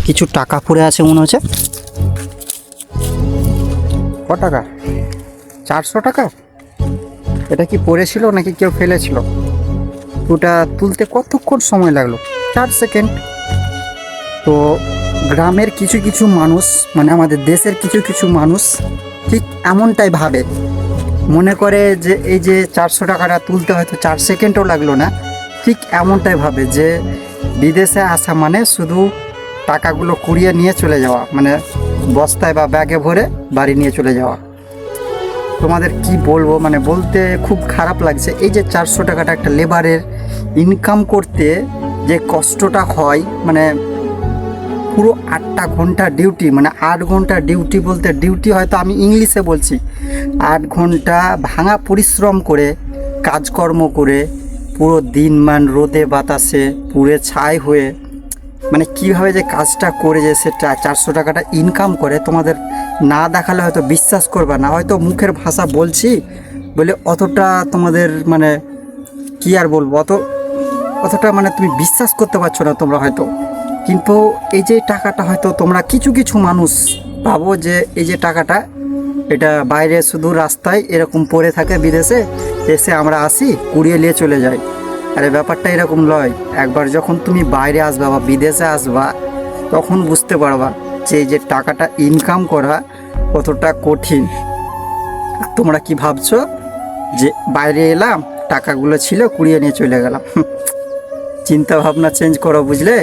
কিছু টাকা পড়ে আছে মনে হচ্ছে। ক টাকা? 400 টাকা। এটা কি পড়েছিল নাকি কেউ ফেলেছিল? ওটা তুলতে কতক্ষণ সময় লাগলো? 4 সেকেন্ড। তো গ্রামের কিছু কিছু মানুষ, মানে আমাদের দেশের কিছু কিছু মানুষ ঠিক এমনটাই ভাবে, মনে করে যে এই যে 400 টাকাটা তুলতে হয়তো 4 সেকেন্ডও লাগলো না, ঠিক এমনটাই ভাবে যে বিদেশে আসা মানে শুধু টাকাগুলো কুড়িয়ে নিয়ে চলে যাওয়া, মানে বস্তায় বা ব্যাগে ভরে বাড়ি নিয়ে চলে যাওয়া। তোমাদের কি বলবো, মানে বলতে খুব খারাপ লাগছে। এই যে 400 টাকাটা একটা লেবারের ইনকাম করতে যে কষ্টটা হয়, মানে পুরো 8টা ঘন্টা ডিউটি, মানে 8 ঘন্টা ডিউটি, বলতে ডিউটি হয়তো আমি ইংলিশে বলছি, 8 ঘন্টা ভাঙা পরিশ্রম করে কাজকর্ম করে পুরো দিন মান রোদে বাতাসে পুড়ে ছাই হয়ে, মানে কীভাবে যে কাজটা করে যে সেটা 400 টাকাটা ইনকাম করে, তোমাদের না দেখালে হয়তো বিশ্বাস করবে না। হয়তো মুখের ভাষা বলছি বলে অতটা তোমাদের মানে কি আর বলবো, অতটা মানে তুমি বিশ্বাস করতে পারছো না তোমরা হয়তো। কিন্তু এই যে টাকাটা হয়তো তোমরা কিছু কিছু মানুষ ভাবো যে এই যে টাকাটা, এটা বাইরে শুধু রাস্তায় এরকম পড়ে থাকে, বিদেশে এসে আমরা আসি কুড়িয়ে নিয়ে চলে যাই। আরে ব্যাপারটা এরকম নয়। একবার যখন তুমি বাইরে আসবা বা বিদেশে আসবা, তখন বুঝতে পারবা যে এই যে টাকাটা ইনকাম করা কতটা কঠিন। আর তোমরা কি ভাবছো যে বাইরে এলাম, টাকাগুলো ছিল কুড়িয়ে নিয়ে চলে গেলাম। চিন্তা ভাবনা চেঞ্জ করো, বুঝলে?